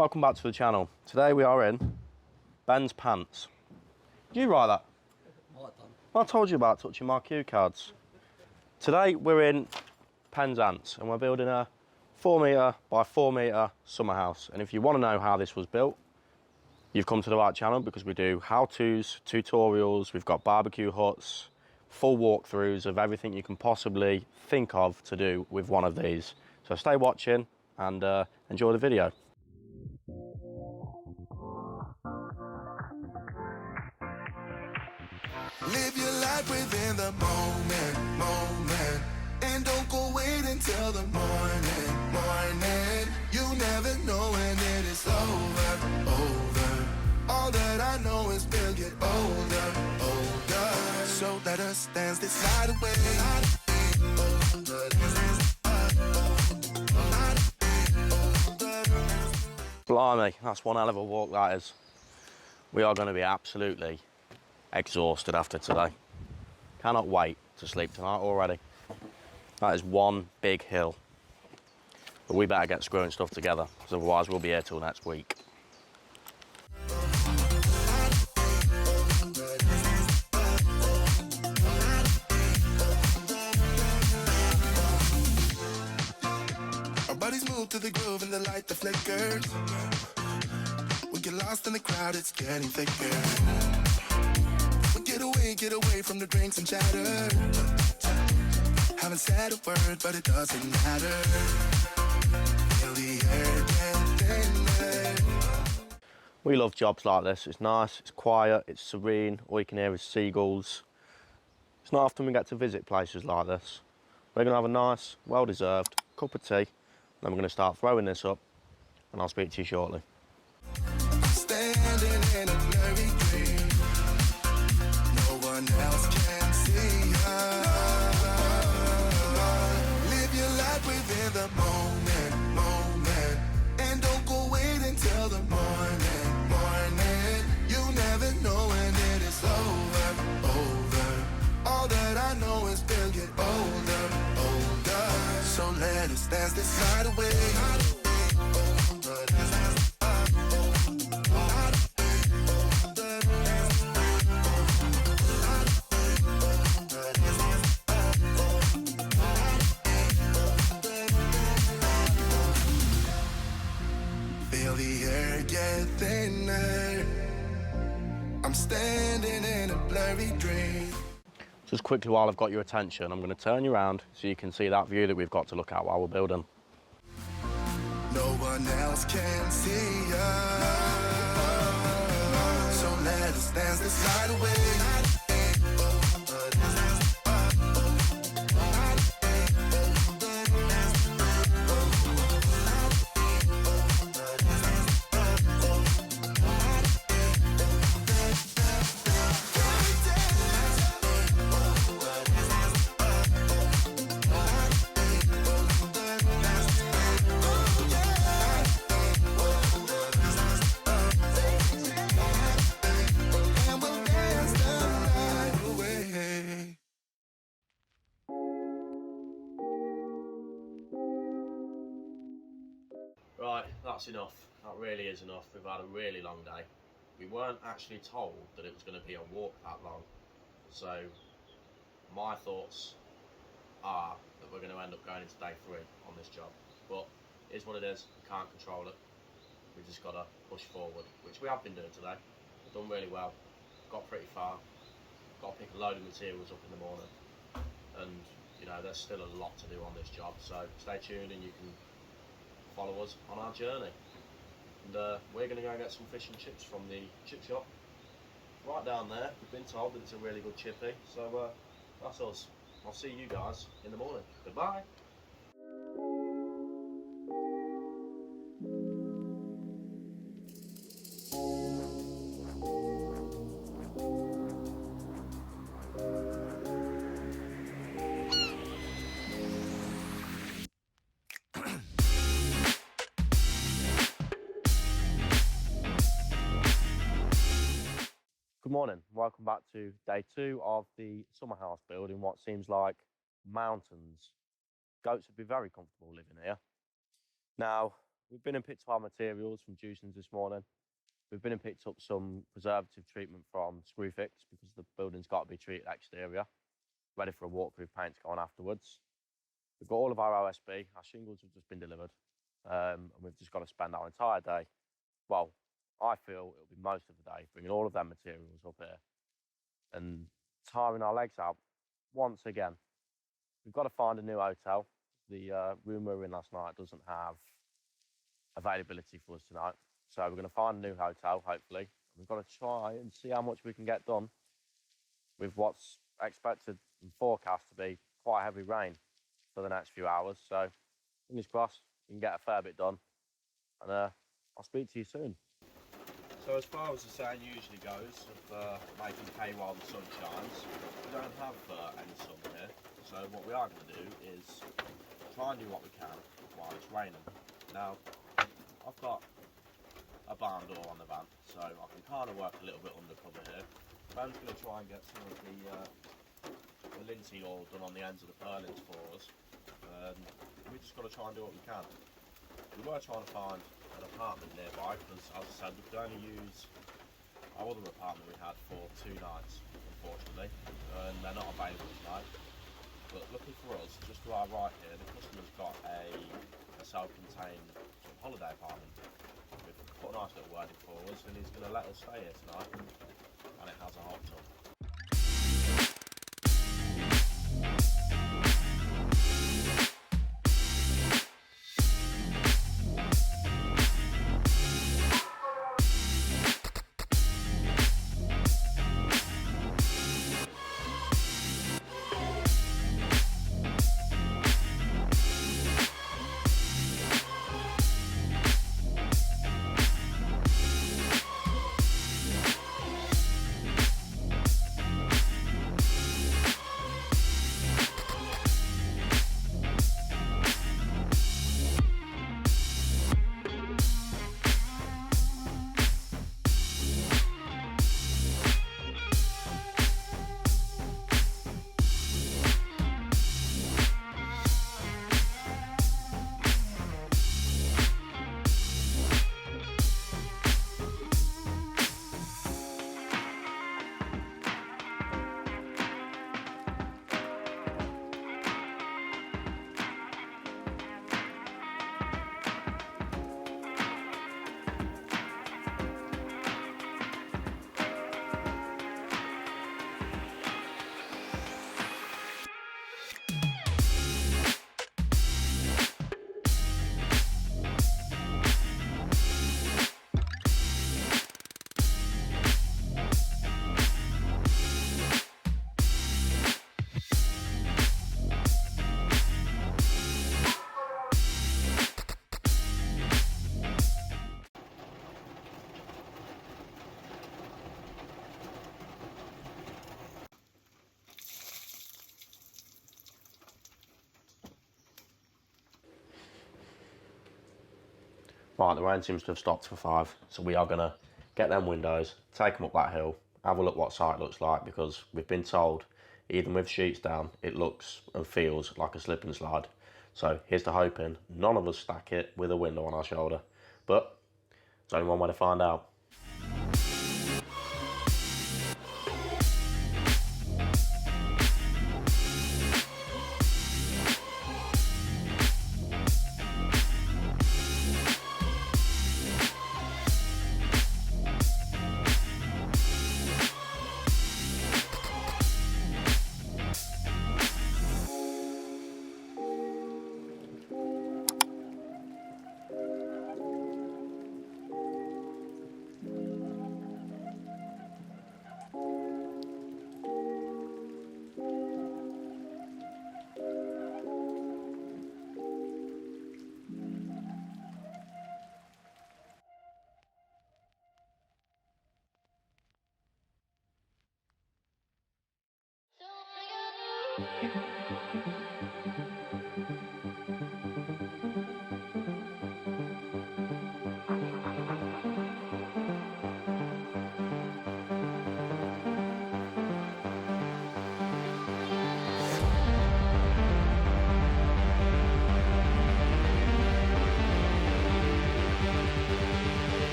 Welcome back to the channel. Today we are in Ben's pants. Did you write that? I told you about touching my cue cards. Today we're in Penzance and we're building a 4 metre by 4 metre summer house. And if you want to know how this was built, you've come to the right channel because we do how-tos, tutorials, we've got barbecue huts, full walkthroughs of everything you can possibly think of to do with one of these. So stay watching and enjoy the video. Live your life within the moment, and don't go wait until the morning. You never know when it is over. All that I know is we'll get older. So let us dance this night away. Blimey, that's one hell of a walk that is. We are going to be absolutely exhausted after today. Cannot wait to sleep tonight already. That is one big hill. But we better get screwing stuff together, because otherwise we'll be here till next week. Our bodies move to the groove and the light that flickers. We get lost in the crowd, it's getting thicker. Get away from the drinks and chatter. Haven't said a word, but it doesn't matter. Feel the air get thinner. We love jobs like this. It's nice, it's quiet, it's serene. All you can hear is seagulls. It's not often we get to visit places like this. We're going to have a nice, well-deserved cup of tea. Then we're going to start throwing this up, and I'll speak to you shortly. Standing in a blurry dream. No one else can see us. Live your life within the moment, and don't go wait until the morning. You never know when it is over. All that I know is we'll get older. So let us dance this night away. Feel the air get thinner. I'm standing in a blurry dream. Just quickly, while I've got your attention, I'm going to turn you around so you can see that view that we've got to look at while we're building. No one else can see us. So let us dance this night away. Right, that's enough. That really is enough. We've had a really long day. We weren't actually told that it was going to be a walk that long. So my thoughts are that we're going to end up going into day 3 on this job. But it is what it is. We can't control it. We've just got to push forward, which we have been doing today. We've done really well. Got pretty far. Got to pick a load of materials up in the morning. And, you know, there's still a lot to do on this job. So stay tuned and you can follow us on our journey. And we're going to go and get some fish and chips from the chip shop right down there. We've been told that it's a really good chippy, so that's us. I'll see you guys in the morning. Goodbye. Good morning, welcome back to day 2 of the summer house build in what seems like mountains. Goats would be very comfortable living here. Now, we've been and picked up our materials from Juicens this morning. We've been and picked up some preservative treatment from Screwfix because the building's got to be treated exterior, ready for a waterproof paint to go on afterwards. We've got all of our OSB, our shingles have just been delivered, and we've just got to spend our entire day, well, I feel it'll be most of the day, bringing all of them materials up here and tiring our legs out once again. We've got to find a new hotel. The room we were in last night doesn't have availability for us tonight. So we're going to find a new hotel, hopefully. We've got to try and see how much we can get done with what's expected and forecast to be quite heavy rain for the next few hours. So fingers crossed, we can get a fair bit done. And I'll speak to you soon. So as far as the saying usually goes, of making hay while the sun shines, we don't have any sun here. So what we are going to do is try and do what we can while it's raining. Now, I've got a barn door on the van, so I can kind of work a little bit undercover here. I'm just going to try and get some of the linseed oil done on the ends of the purlins for us. We just got to try and do what we can. We were trying to find an apartment nearby because, as I said, we could only use our other apartment we had for 2 nights, unfortunately, and they're not available tonight. But lucky for us, just to our right here, the customer's got a self-contained sort of holiday apartment. We've put a nice little word in for us, and he's going to let us stay here tonight, and it has a hot tub. Right, the rain seems to have stopped for 5, so we are going to get them windows, take them up that hill, have a look what site looks like, because we've been told, even with sheets down, it looks and feels like a slip and slide. So here's to hoping none of us stack it with a window on our shoulder, but there's only one way to find out.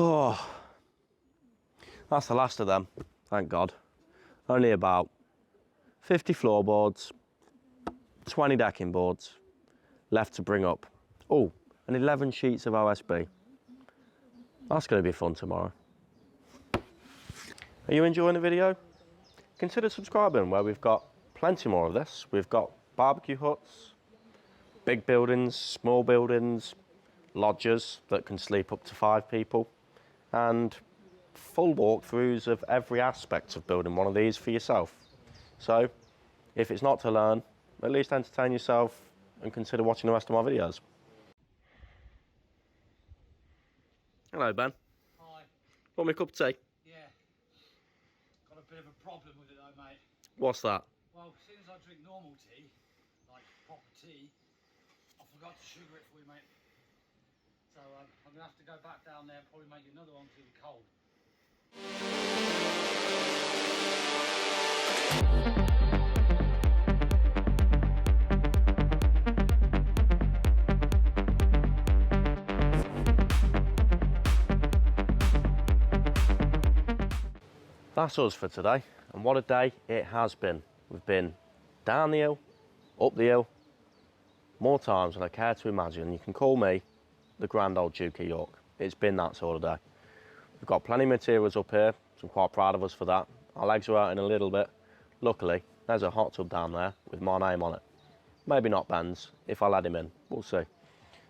Oh, that's the last of them, thank God. Only about 50 floorboards, 20 decking boards left to bring up. Oh, and 11 sheets of OSB. That's going to be fun tomorrow. Are you enjoying the video? Consider subscribing, where we've got plenty more of this. We've got barbecue huts, big buildings, small buildings, lodges that can sleep up to 5 people, and full walkthroughs of every aspect of building one of these for yourself. So, if it's not to learn, at least entertain yourself and consider watching the rest of my videos. Hello, Ben. Hi. Want me a cup of tea? Yeah. Got a bit of a problem with it though, mate. What's that? Well, as soon as I drink normal tea, like proper tea, I forgot to sugar it for you, mate. So I'm going to have to go back down there and probably make you another one because it'll be cold. That's us for today, and what a day it has been. We've been down the hill, up the hill, more times than I care to imagine. You can call me the grand old Duke of York. It's been that sort of day. We've got plenty of materials up here, so I'm quite proud of us for that. Our legs are out in a little bit. Luckily, there's a hot tub down there with my name on it. Maybe not Ben's, if I let him in, we'll see.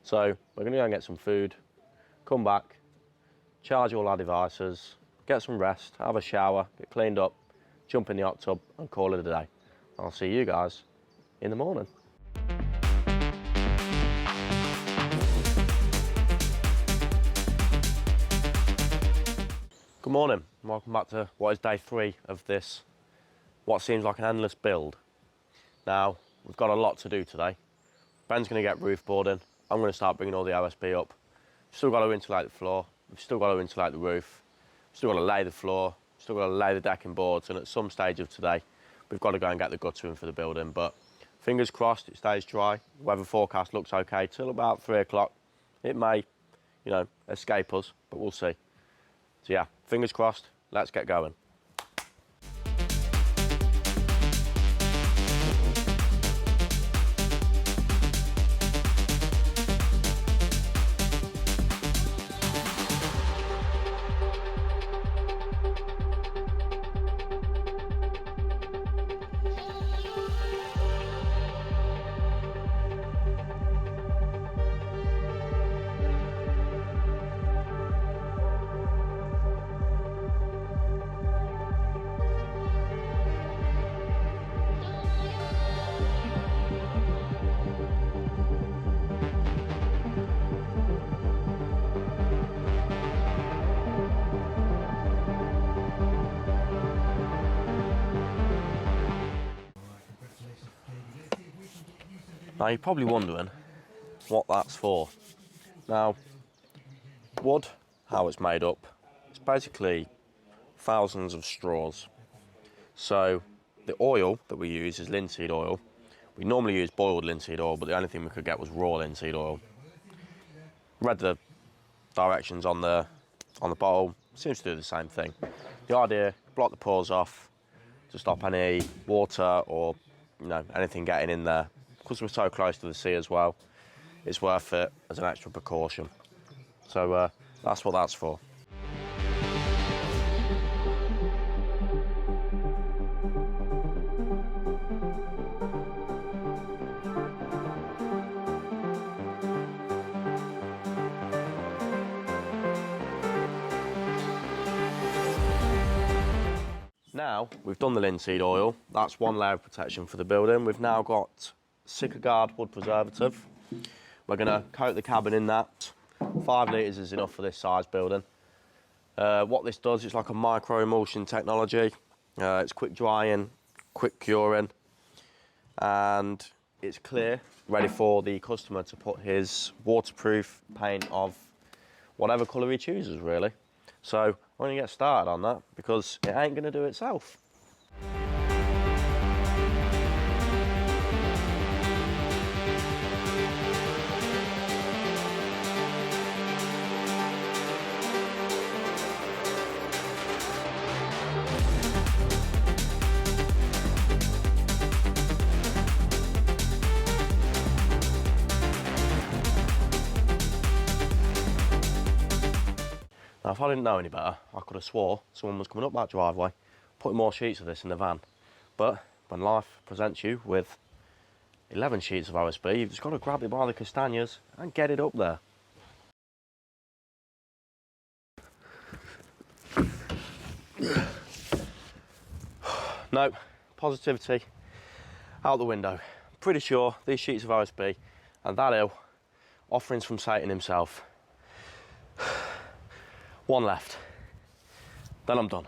So we're going to go and get some food, come back, charge all our devices, get some rest, have a shower, get cleaned up, jump in the hot tub and call it a day. I'll see you guys in the morning. Good morning and welcome back to what is day 3 of this, what seems like an endless build. Now, we've got a lot to do today. Ben's going to get roof boarding, I'm going to start bringing all the OSB up. We've still got to insulate the floor, we've still got to insulate the roof, we've still got to lay the floor, we've still got to lay the decking boards, and at some stage of today, we've got to go and get the gutter in for the building. But fingers crossed it stays dry. Weather forecast looks okay till about 3 o'clock. It may, escape us, but we'll see. So yeah, fingers crossed, let's get going. Now you're probably wondering what that's for. Now, wood, how it's made up, it's basically thousands of straws. So the oil that we use is linseed oil. We normally use boiled linseed oil, but the only thing we could get was raw linseed oil. Read the directions on the bottle, seems to do the same thing. The idea, block the pores off to stop any water or anything getting in there. Because we're so close to the sea as well, it's worth it as an extra precaution. So that's what that's for. Now we've done the linseed oil, that's one layer of protection for the building. We've now got Guard wood preservative. We're going to coat the cabin in that. 5 litres is enough for this size building. What this does, it's like a micro emulsion technology. It's quick drying, quick curing, and it's clear, ready for the customer to put his waterproof paint of whatever colour he chooses, really. So I'm going to get started on that because it ain't going to do itself. Now, if I didn't know any better, I could have swore someone was coming up that driveway, putting more sheets of this in the van. But when life presents you with 11 sheets of OSB, you've just got to grab it by the castanhas and get it up there. No, positivity out the window. Pretty sure these sheets of OSB and that hill, offerings from Satan himself. One left, then I'm done.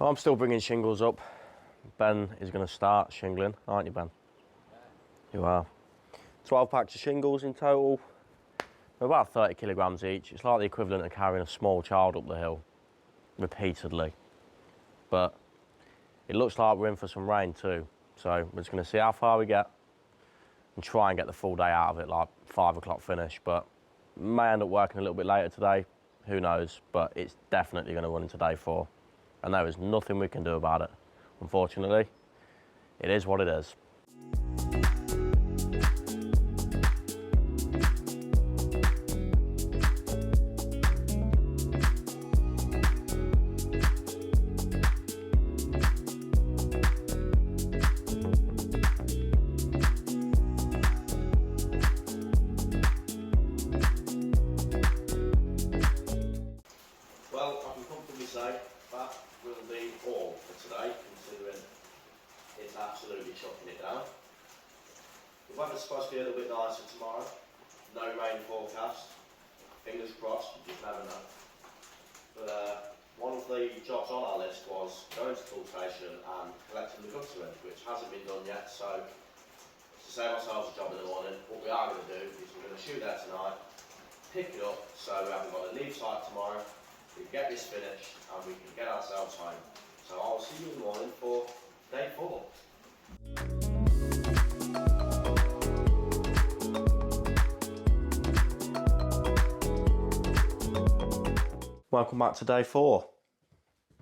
I'm still bringing shingles up. Ben is going to start shingling, aren't you, Ben? Yeah. You are. 12 packs of shingles in total. They're about 30 kilograms each. It's like the equivalent of carrying a small child up the hill repeatedly. But it looks like we're in for some rain too. So we're just going to see how far we get and try and get the full day out of it, like 5 o'clock finish. But may end up working a little bit later today. Who knows? But it's definitely going to run into day 4. And there is nothing we can do about it. Unfortunately, it is what it is. Well, I can comfortably say that will be all for today, considering it's absolutely chucking it down. The weather's supposed to be a little bit nicer tomorrow. No rain forecast. Fingers crossed, you just never know. But one of the jobs on our list was going to tool station and collecting the gutter in, which hasn't been done yet. So to save ourselves a job in the morning, what we are going to do is we're going to shoot there tonight, pick it up so we haven't got to leave site tomorrow. We can get this finished and we can get ourselves home. So I'll see you in the morning for day 4. Welcome back to day 4.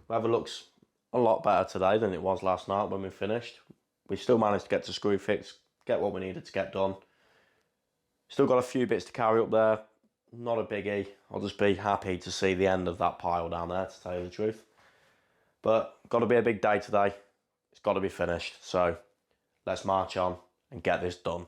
Weather looks a lot better today than it was last night when we finished. We still managed to get to screw fix, get what we needed to get done. Still got a few bits to carry up there. Not a biggie. I'll just be happy to see the end of that pile down there, to tell you the truth. But got to be a big day today. It's got to be finished. So let's march on and get this done.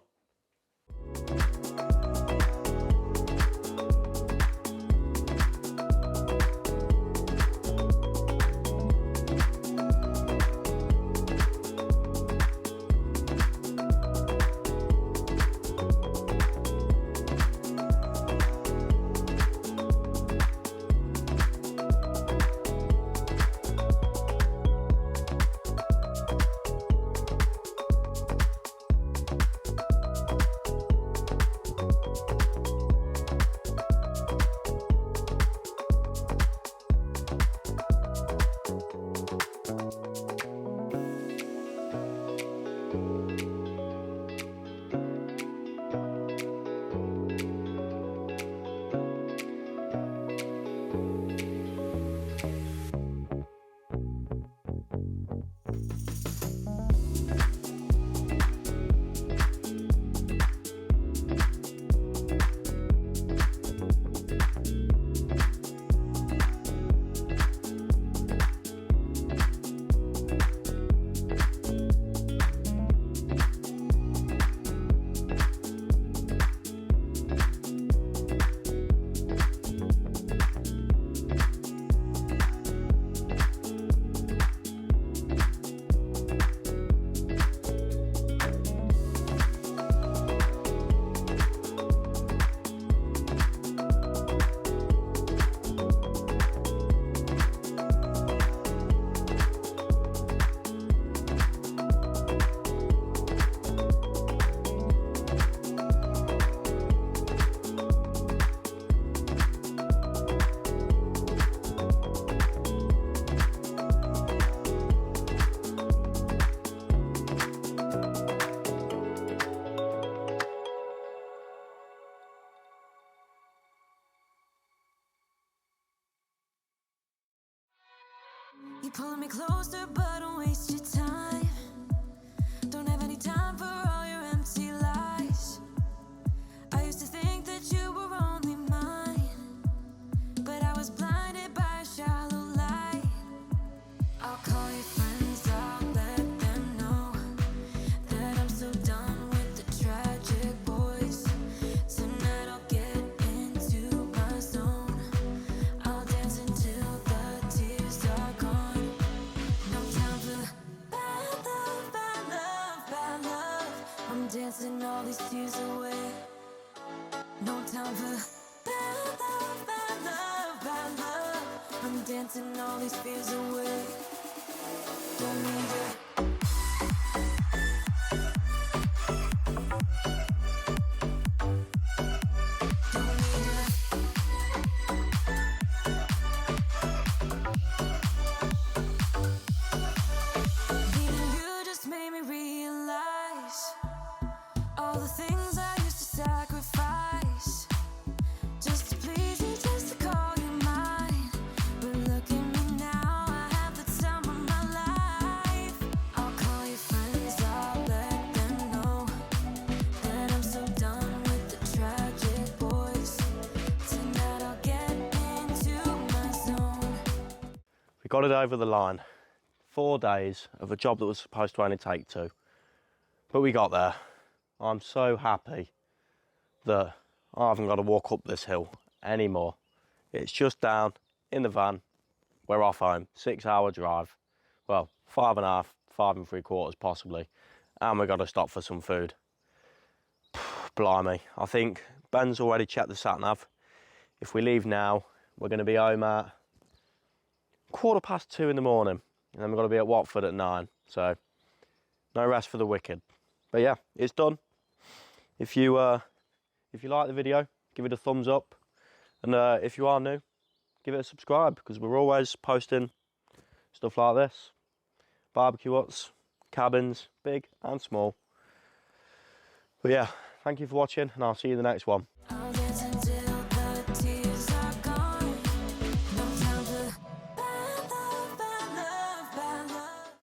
pulling me closer, but don't waste your time. Don't have any time for all your empty lies. I used to think that you were only mine, but I was blinded by a shallow light. I'll call your friends, I'll let them know that I'm so done with the tragic boys. Tonight I'll get into my zone. I'll dance until the tears are gone. No time for bad love, bad love, bad love. I'm dancing all these tears away. No time for bad love, bad love, bad love. I'm dancing all these fears away. Don't need it. Don't need it. Leaving you just made me realize all the things I used to sacrifice just to please you, just to call you mine. But look at me now, I have the time of my life. I'll call your friends, I'll let them know that I'm so done with the tragic boys. Tonight I'll get into my zone. We got it over the line. 4 days of a job that was supposed to only take 2. But we got there. I'm so happy that I haven't got to walk up this hill anymore. It's just down in the van. We're off home. 6-hour drive. Well, 5.5, 5 3/4 possibly. And we've got to stop for some food. Blimey. I think Ben's already checked the sat nav. If we leave now, we're going to be home at 2:15 in the morning. And then we've got to be at Watford at 9. So, no rest for the wicked. But yeah, it's done. If you like the video, give it a thumbs up. And if you are new, give it a subscribe, because we're always posting stuff like this. Barbecue huts, cabins, big and small. But yeah, thank you for watching, and I'll see you in the next one.